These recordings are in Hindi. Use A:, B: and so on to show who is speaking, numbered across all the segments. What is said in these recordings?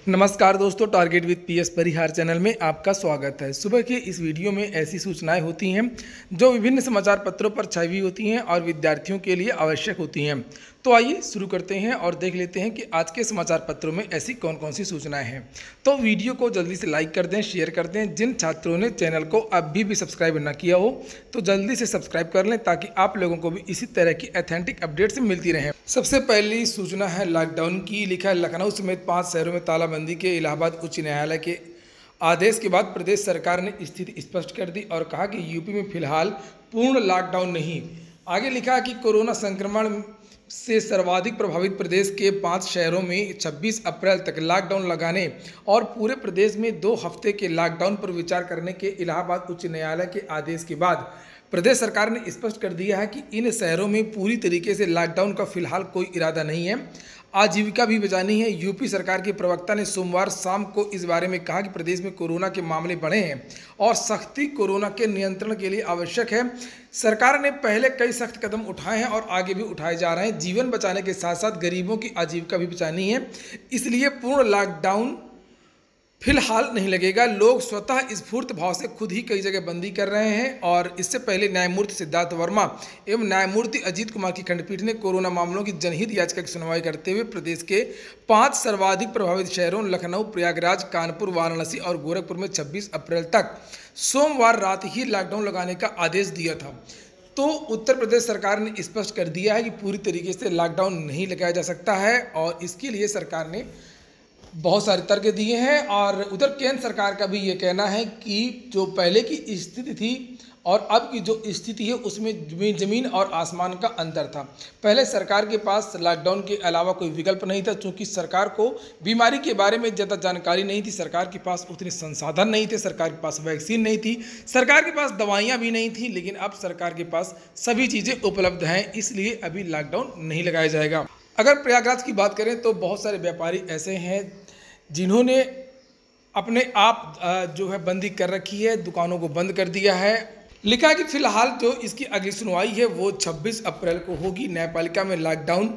A: नमस्कार दोस्तों, target with PS Parihar channel में आपका स्वागत है। सुबह के इस वीडियो में ऐसी सूचनाएं होती हैं जो विभिन्न समाचार पत्रों पर छाई हुई होती हैं और विद्यार्थियों के लिए आवश्यक होती हैं। तो आइए शुरू करते हैं और देख लेते हैं कि आज के समाचार पत्रों में ऐसी कौन कौन सी सूचनाएं हैं। तो वीडियो को जल्दी से लाइक कर दें, शेयर कर दें। जिन छात्रों ने चैनल को अभी भी सब्सक्राइब न किया हो तो जल्दी से सब्सक्राइब कर लें ताकि आप लोगों को भी इसी तरह की ऑथेंटिक अपडेट्स मिलती रहें। सबसे पहली सूचना है लॉकडाउन की। लिखा है लखनऊ समेत 5 शहरों में तालाबंदी के इलाहाबाद उच्च न्यायालय के आदेश के बाद प्रदेश सरकार ने स्थिति स्पष्ट कर दी और कहा कि यूपी में फिलहाल पूर्ण लॉकडाउन नहीं। आगे लिखा है कि कोरोना संक्रमण से सर्वाधिक प्रभावित प्रदेश के 5 शहरों में 26 अप्रैल तक लॉकडाउन लगाने और पूरे प्रदेश में 2 हफ्ते के लॉकडाउन पर विचार करने के इलाहाबाद उच्च न्यायालय के आदेश के बाद प्रदेश सरकार ने स्पष्ट कर दिया है कि इन शहरों में पूरी तरीके से लॉकडाउन का फिलहाल कोई इरादा नहीं है। आजीविका भी बचानी है। यूपी सरकार के प्रवक्ता ने सोमवार शाम को इस बारे में कहा कि प्रदेश में कोरोना के मामले बढ़े हैं और सख्ती कोरोना के नियंत्रण के लिए आवश्यक है। सरकार ने पहले कई सख्त कदम उठाए हैं और आगे भी उठाए जा रहे हैं। जीवन बचाने के साथ साथ गरीबों की आजीविका भी बचानी है, इसलिए पूर्ण लॉकडाउन फिलहाल नहीं लगेगा। लोग स्वतः स्फूर्त भाव से खुद ही कई जगह बंदी कर रहे हैं और इससे पहले न्यायमूर्ति सिद्धार्थ वर्मा एवं न्यायमूर्ति अजीत कुमार की खंडपीठ ने कोरोना मामलों की जनहित याचिका की सुनवाई करते हुए प्रदेश के 5 सर्वाधिक प्रभावित शहरों लखनऊ, प्रयागराज, कानपुर, वाराणसी और गोरखपुर में 26 अप्रैल तक सोमवार रात ही लॉकडाउन लगाने का आदेश दिया था। तो उत्तर प्रदेश सरकार ने स्पष्ट कर दिया है कि पूरी तरीके से लॉकडाउन नहीं लगाया जा सकता है और इसके लिए सरकार ने बहुत सारे तर्क दिए हैं। और उधर केंद्र सरकार का भी ये कहना है कि जो पहले की स्थिति थी और अब की जो स्थिति है उसमें ज़मीन और आसमान का अंतर था। पहले सरकार के पास लॉकडाउन के अलावा कोई विकल्प नहीं था, क्योंकि सरकार को बीमारी के बारे में ज़्यादा जानकारी नहीं थी, सरकार के पास उतने संसाधन नहीं थे, सरकार के पास वैक्सीन नहीं थी, सरकार के पास दवाइयाँ भी नहीं थी। लेकिन अब सरकार के पास सभी चीज़ें उपलब्ध हैं, इसलिए अभी लॉकडाउन नहीं लगाया जाएगा। अगर प्रयागराज की बात करें तो बहुत सारे व्यापारी ऐसे हैं जिन्होंने अपने आप जो है बंदी कर रखी है, दुकानों को बंद कर दिया है। लिखा है कि फिलहाल जो इसकी अगली सुनवाई है वो 26 अप्रैल को होगी। न्यायपालिका में लॉकडाउन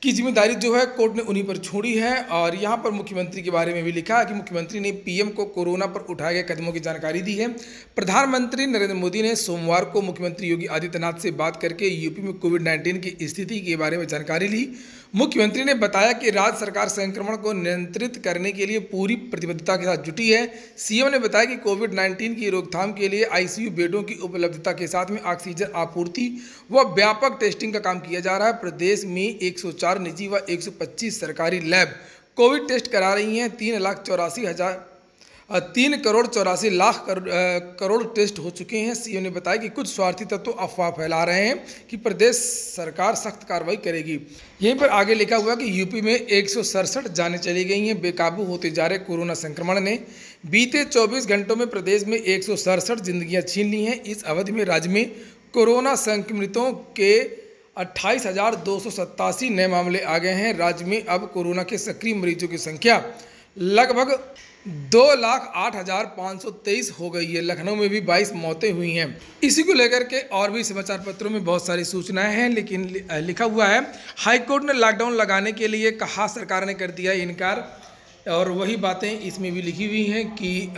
A: की जिम्मेदारी जो है कोर्ट ने उन्हीं पर छोड़ी है। और यहाँ पर मुख्यमंत्री के बारे में भी लिखा है कि मुख्यमंत्री ने पीएम को कोरोना पर उठाए गए कदमों की जानकारी दी है। प्रधानमंत्री नरेंद्र मोदी ने सोमवार को मुख्यमंत्री योगी आदित्यनाथ से बात करके यूपी में कोविड-19 की स्थिति के बारे में जानकारी ली। मुख्यमंत्री ने बताया कि राज्य सरकार संक्रमण को नियंत्रित करने के लिए पूरी प्रतिबद्धता के साथ जुटी है। सीएम ने बताया कि कोविड-19 की रोकथाम के लिए आईसीयू बेडों की उपलब्धता के साथ में ऑक्सीजन आपूर्ति व व्यापक टेस्टिंग का काम किया जा रहा है। प्रदेश में 104 निजी व 125 सरकारी लैब कोविड टेस्ट करा रही हैं। 3 करोड़ 84 लाख करोड़ टेस्ट हो चुके हैं। सीएम ने बताया कि कुछ स्वार्थी तत्व अफवाह फैला रहे हैं कि प्रदेश सरकार सख्त कार्रवाई करेगी। यहीं पर आगे लिखा हुआ कि यूपी में 167 जानें चली गई हैं। बेकाबू होते जा रहे कोरोना संक्रमण ने बीते 24 घंटों में प्रदेश में 167 जिंदगियां छीन ली हैं। इस अवधि में राज्य में कोरोना संक्रमितों के 28,287 नए मामले आ गए हैं। राज्य में अब कोरोना के सक्रिय मरीजों की संख्या लगभग 2,08,523 हो गई है। लखनऊ में भी 22 मौतें हुई हैं। इसी को लेकर के और भी समाचार पत्रों में बहुत सारी सूचनाएं हैं, लेकिन लिखा हुआ है हाईकोर्ट ने लॉकडाउन लगाने के लिए कहा, सरकार ने कर दिया इनकार। और वही बातें इसमें भी लिखी हुई हैं कि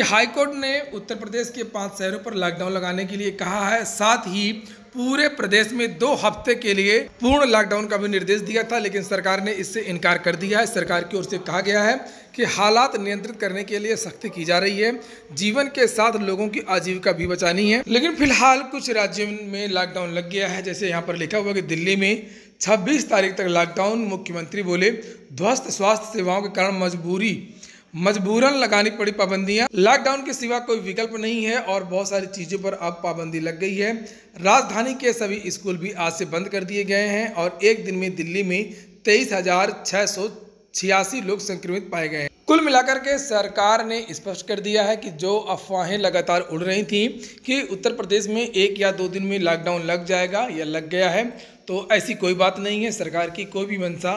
A: हाईकोर्ट ने उत्तर प्रदेश के 5 शहरों पर लॉकडाउन लगाने के लिए कहा है। साथ ही पूरे प्रदेश में 2 हफ्ते के लिए पूर्ण लॉकडाउन का भी निर्देश दिया था, लेकिन सरकार ने इससे इनकार कर दिया है। सरकार की ओर से कहा गया है कि हालात नियंत्रित करने के लिए सख्ती की जा रही है, जीवन के साथ लोगों की आजीविका भी बचानी है। लेकिन फिलहाल कुछ राज्यों में लॉकडाउन लग गया है। जैसे यहाँ पर लिखा हुआ कि दिल्ली में 26 तारीख तक लॉकडाउन। मुख्यमंत्री बोले ध्वस्त स्वास्थ्य सेवाओं के कारण मजबूरन लगानी पड़ी पाबंदियां। लॉकडाउन के सिवा कोई विकल्प नहीं है और बहुत सारी चीज़ों पर अब पाबंदी लग गई है। राजधानी के सभी स्कूल भी आज से बंद कर दिए गए हैं और एक दिन में दिल्ली में 23,686 लोग संक्रमित पाए गए हैं। कुल मिलाकर के सरकार ने स्पष्ट कर दिया है कि जो अफवाहें लगातार उड़ रही थी कि उत्तर प्रदेश में 1 या 2 दिन में लॉकडाउन लग जाएगा या लग गया है, तो ऐसी कोई बात नहीं है। सरकार की कोई भी मंशा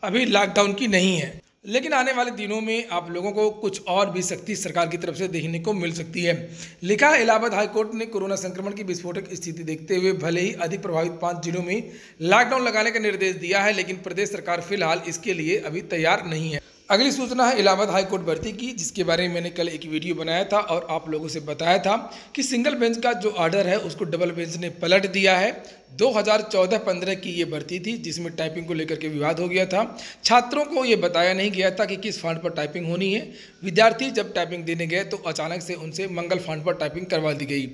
A: अभी लॉकडाउन की नहीं है। लेकिन आने वाले दिनों में आप लोगों को कुछ और भी सख्ती सरकार की तरफ से देखने को मिल सकती है। लिखा है इलाहाबाद हाईकोर्ट ने कोरोना संक्रमण की विस्फोटक स्थिति देखते हुए भले ही अधिक प्रभावित 5 जिलों में लॉकडाउन लगाने का निर्देश दिया है, लेकिन प्रदेश सरकार फिलहाल इसके लिए अभी तैयार नहीं है। अगली सूचना है इलाहाबाद हाई कोर्ट भर्ती की, जिसके बारे में मैंने कल एक वीडियो बनाया था और आप लोगों से बताया था कि सिंगल बेंच का जो ऑर्डर है उसको डबल बेंच ने पलट दिया है। 2014-15 की ये भर्ती थी जिसमें टाइपिंग को लेकर के विवाद हो गया था। छात्रों को ये बताया नहीं गया था कि किस फॉन्ट पर टाइपिंग होनी है। विद्यार्थी जब टाइपिंग देने गए तो अचानक से उनसे मंगल फॉन्ट पर टाइपिंग करवा दी गई।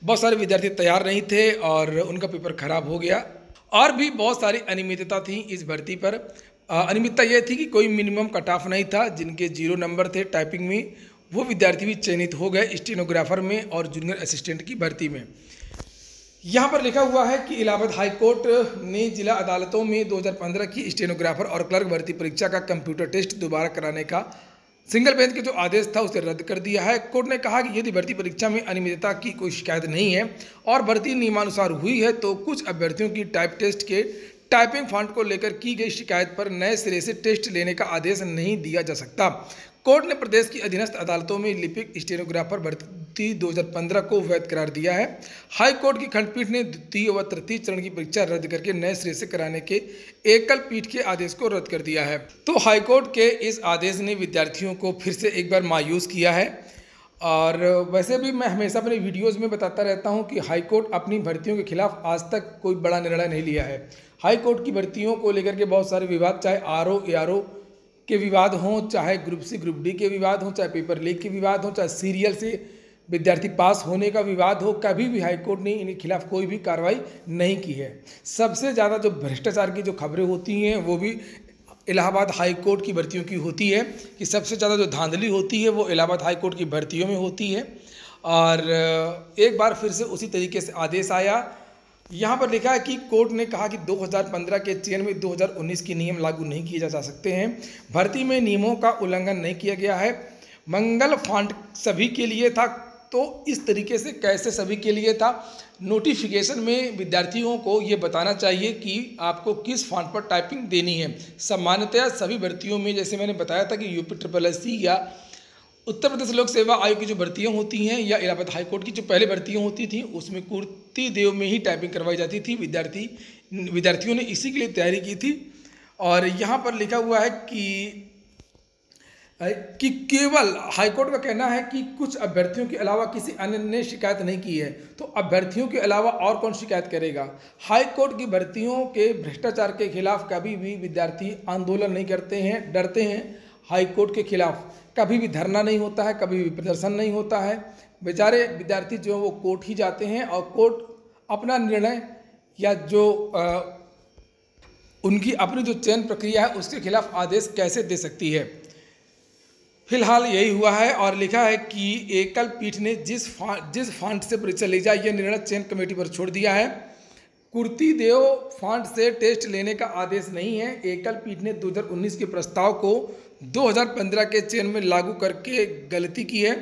A: बहुत सारे विद्यार्थी तैयार नहीं थे और उनका पेपर खराब हो गया। और भी बहुत सारी अनियमितता थी इस भर्ती पर। अनियमितता यह थी कि कोई मिनिमम कट ऑफ नहीं था। जिनके 0 नंबर थे टाइपिंग में वो विद्यार्थी भी चयनित हो गए स्टेनोग्राफर में और जूनियर असिस्टेंट की भर्ती में। यहाँ पर लिखा हुआ है कि इलाहाबाद हाई कोर्ट ने जिला अदालतों में 2015 की स्टेनोग्राफर और क्लर्क भर्ती परीक्षा का कंप्यूटर टेस्ट दोबारा कराने का सिंगल बेंच का जो आदेश था उसे रद्द कर दिया है। कोर्ट ने कहा कि यदि भर्ती परीक्षा में अनियमितता की कोई शिकायत नहीं है और भर्ती नियमानुसार हुई है तो कुछ अभ्यर्थियों की टाइप टेस्ट के टाइपिंग फॉन्ट को लेकर की गई शिकायत पर नए सिरे से टेस्ट लेने का आदेश नहीं दिया जा सकता। कोर्ट ने प्रदेश की अधीनस्थ अदालतों में लिपिक स्टेनोग्राफर भर्ती 2015 को वैध करार दिया है। हाई कोर्ट की खंडपीठ ने द्वितीय व तृतीय चरण की परीक्षा रद्द करके नए सिरे से कराने के एकल पीठ के आदेश को रद्द कर दिया है। तो हाई कोर्ट के इस आदेश ने विद्यार्थियों को फिर से एक बार मायूस किया है। और वैसे भी मैं हमेशा अपने वीडियोज़ में बताता रहता हूँ कि हाई कोर्ट अपनी भर्तियों के खिलाफ आज तक कोई बड़ा निर्णय नहीं लिया है। हाई कोर्ट की भर्तियों को लेकर के बहुत सारे विवाद, चाहे आरओ एआरओ के विवाद हों, चाहे ग्रुप सी ग्रुप डी के विवाद हों, चाहे पेपर लीक के विवाद हों, चाहे सीरियल से विद्यार्थी पास होने का विवाद हो, कभी भी हाई कोर्ट ने इनके खिलाफ कोई भी कार्रवाई नहीं की है। सबसे ज़्यादा जो भ्रष्टाचार की जो खबरें होती हैं वो भी इलाहाबाद हाई कोर्ट की भर्तियों की होती है कि सबसे ज़्यादा जो धांधली होती है वो इलाहाबाद हाई कोर्ट की भर्तियों में होती है। और एक बार फिर से उसी तरीके से आदेश आया। यहाँ पर लिखा है कि कोर्ट ने कहा कि 2015 के चयन में 2019 के नियम लागू नहीं किए जा सकते हैं। भर्ती में नियमों का उल्लंघन नहीं किया गया है। मंगल फॉन्ट सभी के लिए था, तो इस तरीके से कैसे सभी के लिए था? नोटिफिकेशन में विद्यार्थियों को ये बताना चाहिए कि आपको किस फॉन्ट पर टाइपिंग देनी है। सामान्यतया सभी भर्तियों में, जैसे मैंने बताया था कि UPSSC या उत्तर प्रदेश लोक सेवा आयोग की जो भर्तियां होती हैं या इलाहाबाद हाई कोर्ट की जो पहले भर्तियां होती थी उसमें कुर्ती देव में ही टाइपिंग करवाई जाती थी। विद्यार्थियों ने इसी के लिए तैयारी की थी। और यहाँ पर लिखा हुआ है कि केवल हाईकोर्ट का कहना है कि कुछ अभ्यर्थियों के अलावा किसी अन्य ने शिकायत नहीं की है, तो अभ्यर्थियों के अलावा और कौन शिकायत करेगा? हाईकोर्ट की भर्तियों के भ्रष्टाचार के खिलाफ कभी भी विद्यार्थी आंदोलन नहीं करते हैं, डरते हैं। हाईकोर्ट के खिलाफ कभी भी धरना नहीं होता है, कभी भी प्रदर्शन नहीं होता है। बेचारे विद्यार्थी जो वो कोर्ट ही जाते हैं और कोर्ट अपना निर्णय या जो उनकी अपनी जो चयन प्रक्रिया है उसके खिलाफ आदेश कैसे दे सकती है। फिलहाल यही हुआ है और लिखा है कि एकल पीठ ने जिस फॉन्ट से परीक्षा ली जाए यह निर्णय चयन कमेटी पर छोड़ दिया है। कुर्ती देव फॉन्ट से टेस्ट लेने का आदेश नहीं है। एकल पीठ ने 2019 के प्रस्ताव को 2015 के चयन में लागू करके गलती की है।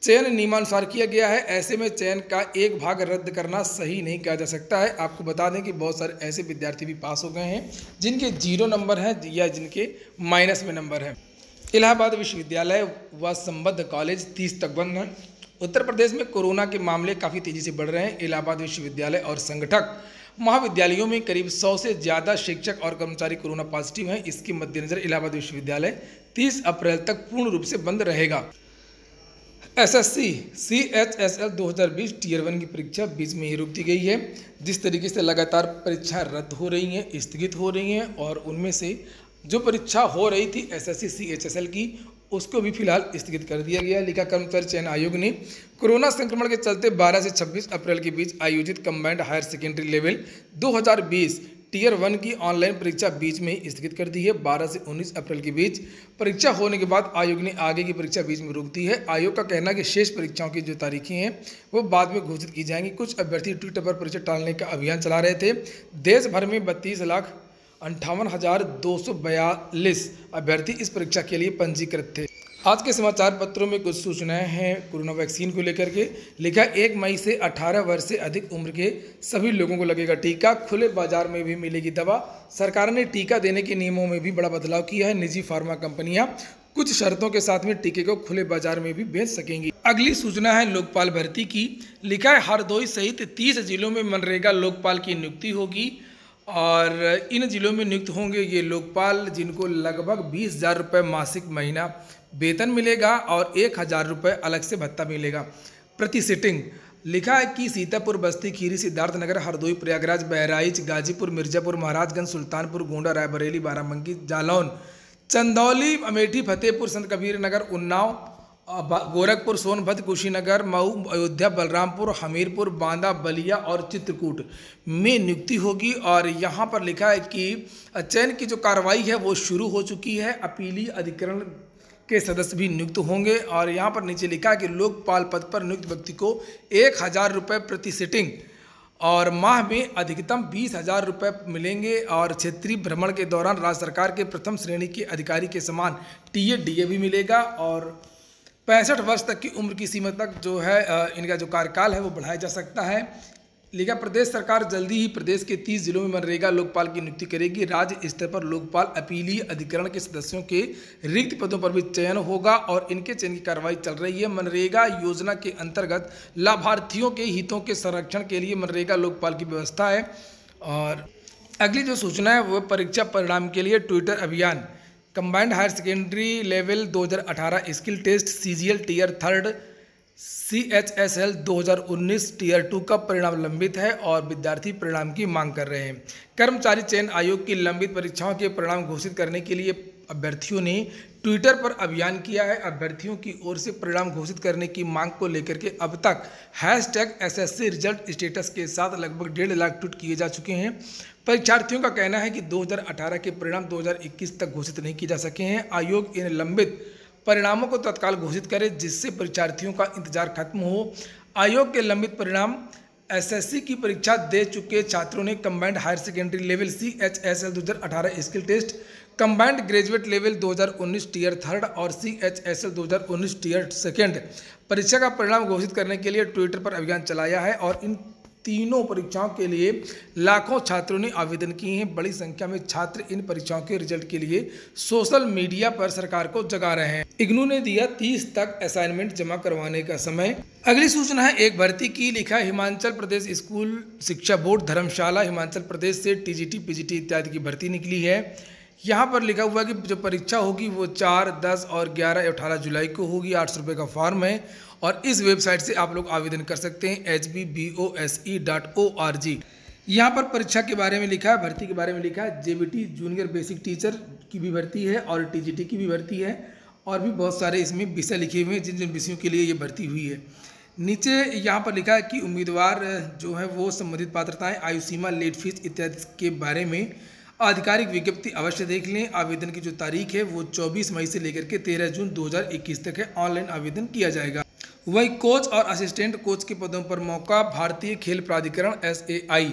A: चयन नियमानुसार किया गया है, ऐसे में चयन का एक भाग रद्द करना सही नहीं कहा जा सकता है। आपको बता दें कि बहुत सारे ऐसे विद्यार्थी भी पास हो गए हैं जिनके 0 नंबर हैं या जिनके माइनस में नंबर हैं। इलाहाबाद विश्वविद्यालय व संबद्ध कॉलेज 30 तक बंद हैं। उत्तर प्रदेश में कोरोना के मामले काफ़ी तेज़ी से बढ़ रहे हैं। इलाहाबाद विश्वविद्यालय और संगठक महाविद्यालयों में करीब 100 से ज़्यादा शिक्षक और कर्मचारी कोरोना पॉजिटिव हैं। इसके मद्देनजर इलाहाबाद विश्वविद्यालय 30 अप्रैल तक पूर्ण रूप से बंद रहेगा। SSC CHSL 2020 टियर 1 की परीक्षा बीच में ही रोक दी गई है। जिस तरीके से लगातार परीक्षाएं रद्द हो रही हैं, स्थगित हो रही हैं और उनमें से जो परीक्षा हो रही थी SSC CHSL की उसको भी फिलहाल स्थगित कर दिया गया। लिखा कर्मचारी चयन आयोग ने कोरोना संक्रमण के चलते 12 से 26 अप्रैल के बीच आयोजित combined higher secondary level 2020 tier 1 की ऑनलाइन परीक्षा बीच में ही स्थगित कर दी है। 12 से 19 अप्रैल के बीच परीक्षा होने के बाद आयोग ने आगे की परीक्षा बीच में रोक दी है। आयोग का कहना है कि शेष परीक्षाओं की जो तारीखें हैं वो बाद में घोषित की जाएंगी। कुछ अभ्यर्थी ट्विटर पर परीक्षा टालने का अभियान चला रहे थे। देश भर में 32,58,242 अभ्यर्थी इस परीक्षा के लिए पंजीकृत थे। आज के समाचार पत्रों में कुछ सूचनाएं हैं कोरोना वैक्सीन को लेकर के। लिखा 1 मई से 18 वर्ष से अधिक उम्र के सभी लोगों को लगेगा टीका। खुले बाजार में भी मिलेगी दवा। सरकार ने टीका देने के नियमों में भी बड़ा बदलाव किया है। निजी फार्मा कंपनियां कुछ शर्तों के साथ में टीके को खुले बाजार में भी बेच सकेंगी। अगली सूचना है लोकपाल भर्ती की। लिखा है हरदोई सहित 30 जिलों में मनरेगा लोकपाल की नियुक्ति होगी और इन जिलों में नियुक्त होंगे ये लोकपाल जिनको लगभग 20,000 रुपये मासिक महीना वेतन मिलेगा और 1,000 रुपये अलग से भत्ता मिलेगा प्रति सिटिंग। लिखा है कि सीतापुर, बस्ती, खीरी, सिद्धार्थनगर, हरदोई, प्रयागराज, बहराइच, गाजीपुर, मिर्जापुर, महाराजगंज, सुल्तानपुर, गोंडा, रायबरेली, बाराबंकी, जालौन, चंदौली, अमेठी, फतेहपुर, संत कबीर नगर, उन्नाव, गोरखपुर, सोनभद्र, कुशीनगर, मऊ, अयोध्या, बलरामपुर, हमीरपुर, बांदा, बलिया और चित्रकूट में नियुक्ति होगी। और यहाँ पर लिखा है कि चयन की जो कार्रवाई है वो शुरू हो चुकी है। अपीलीय अधिकरण के सदस्य भी नियुक्त होंगे। और यहाँ पर नीचे लिखा है कि लोकपाल पद पर नियुक्त व्यक्ति को 1,000 रुपये प्रति सिटिंग और माह में अधिकतम 20,000 रुपये मिलेंगे। और क्षेत्रीय भ्रमण के दौरान राज्य सरकार के प्रथम श्रेणी के अधिकारी के समान टीए डीए भी मिलेगा। और 65 वर्ष तक की उम्र की सीमा तक जो है इनका जो कार्यकाल है वो बढ़ाया जा सकता है। लिखा प्रदेश सरकार जल्दी ही प्रदेश के 30 जिलों में मनरेगा लोकपाल की नियुक्ति करेगी। राज्य स्तर पर लोकपाल अपीलीय अधिकरण के सदस्यों के रिक्त पदों पर भी चयन होगा और इनके चयन की कार्रवाई चल रही है। मनरेगा योजना के अंतर्गत लाभार्थियों के हितों के संरक्षण के लिए मनरेगा लोकपाल की व्यवस्था है। और अगली जो सूचना है वो परीक्षा परिणाम के लिए ट्विटर अभियान। Combined higher secondary level 2018 skill test CGL tier 3 CHSL 2019 tier 2 का परिणाम लंबित है और विद्यार्थी परिणाम की मांग कर रहे हैं। कर्मचारी चयन आयोग की लंबित परीक्षाओं के परिणाम घोषित करने के लिए अभ्यर्थियों ने ट्विटर पर अभियान किया है। अभ्यर्थियों की ओर से परिणाम घोषित करने की मांग को लेकर के अब तक #SSC रिजल्ट स्टेटस के साथ लगभग 1.5 लाख ट्वीट किए जा चुके हैं। परीक्षार्थियों का कहना है कि 2018 के परिणाम 2021 तक घोषित नहीं किए जा सके हैं। आयोग इन लंबित परिणामों को तत्काल घोषित करे जिससे परीक्षार्थियों का इंतजार खत्म हो। आयोग के लंबित परिणाम एसएससी की परीक्षा दे चुके छात्रों ने combined higher secondary level CHSL 2018 skill test, combined graduate level 2019 tier 3 और CHSL 2019 टियर 2 परीक्षा का परिणाम घोषित करने के लिए ट्विटर पर अभियान चलाया है। और इन तीनों परीक्षाओं के लिए लाखों छात्रों ने आवेदन किए हैं। बड़ी संख्या में छात्र इन परीक्षाओं के रिजल्ट के लिए सोशल मीडिया पर सरकार को जगा रहे हैं। इग्नू ने दिया 30 तक असाइनमेंट जमा करवाने का समय। अगली सूचना है एक भर्ती की। लिखा हिमाचल प्रदेश स्कूल शिक्षा बोर्ड धर्मशाला हिमाचल प्रदेश से TGT PGT इत्यादि की भर्ती निकली है। यहाँ पर लिखा हुआ है कि जो परीक्षा होगी वो 4, 10 और 11 या 18 जुलाई को होगी। 800 रुपये का फॉर्म है और इस वेबसाइट से आप लोग आवेदन कर सकते हैं hbbose.org। यहाँ पर परीक्षा के बारे में लिखा है, भर्ती के बारे में लिखा है। JBT जूनियर बेसिक टीचर की भी भर्ती है और TGT की भी भर्ती है और भी बहुत सारे इसमें विषय लिखे हुए हैं जिन जिन विषयों के लिए ये भर्ती हुई है। नीचे यहाँ पर लिखा है कि उम्मीदवार जो है वो संबंधित पात्रताएं, आयु सीमा, लेट फीस इत्यादि के बारे में आधिकारिक विज्ञप्ति अवश्य देख लें। आवेदन की जो तारीख है वो 24 मई से लेकर के 13 जून 2021 तक है। ऑनलाइन आवेदन किया जाएगा। वही कोच और असिस्टेंट कोच के पदों पर मौका। भारतीय खेल प्राधिकरण SAI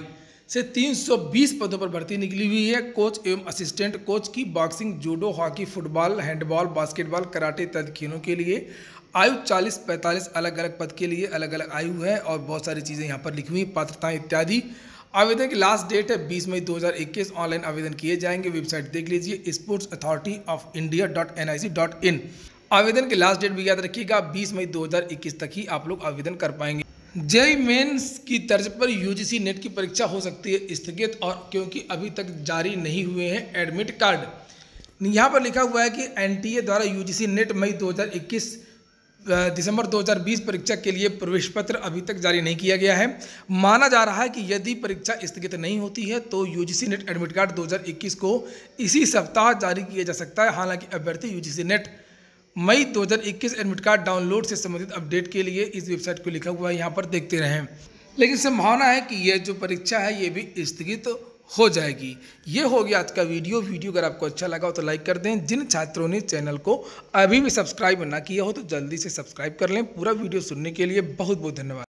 A: से 320 पदों पर भर्ती निकली हुई है। कोच एवं असिस्टेंट कोच की boxing, judo, hockey, football, handball, basketball, karate इत्यादि खेलों के लिए आयु 40-45 अलग अलग पद के लिए अलग अलग आयु है और बहुत सारी चीज़ें यहाँ पर लिखी हुई, पात्रताएं इत्यादि। आवेदन की लास्ट डेट है 20 मई 2021। ऑनलाइन आवेदन किए जाएंगे। वेबसाइट देख लीजिए sportsauthority.of.india.in। आवेदन की लास्ट डेट भी याद रखिएगा 20 मई 2021 तक ही आप लोग आवेदन कर पाएंगे। जेईई मेंस की तर्ज पर UGC नेट की परीक्षा हो सकती है स्थगित और क्योंकि अभी तक जारी नहीं हुए हैं एडमिट कार्ड। यहाँ पर लिखा हुआ है कि NTA द्वारा UGC नेट मई 2021 दिसंबर 2020 परीक्षा के लिए प्रवेश पत्र अभी तक जारी नहीं किया गया है। माना जा रहा है कि यदि परीक्षा स्थगित नहीं होती है तो UGC नेट एडमिट कार्ड 2021 को इसी सप्ताह जारी किया जा सकता है। हालांकि अभ्यर्थी UGC नेट मई 2021 एडमिट कार्ड डाउनलोड से संबंधित अपडेट के लिए इस वेबसाइट को लिखा हुआ है, यहाँ पर देखते रहें। लेकिन संभावना है कि यह जो परीक्षा है ये भी स्थगित हो जाएगी। ये हो गया आज का वीडियो अगर आपको अच्छा लगा हो तो लाइक कर दें। जिन छात्रों ने चैनल को अभी भी सब्सक्राइब ना किया हो तो जल्दी से सब्सक्राइब कर लें। पूरा वीडियो सुनने के लिए बहुत बहुत धन्यवाद।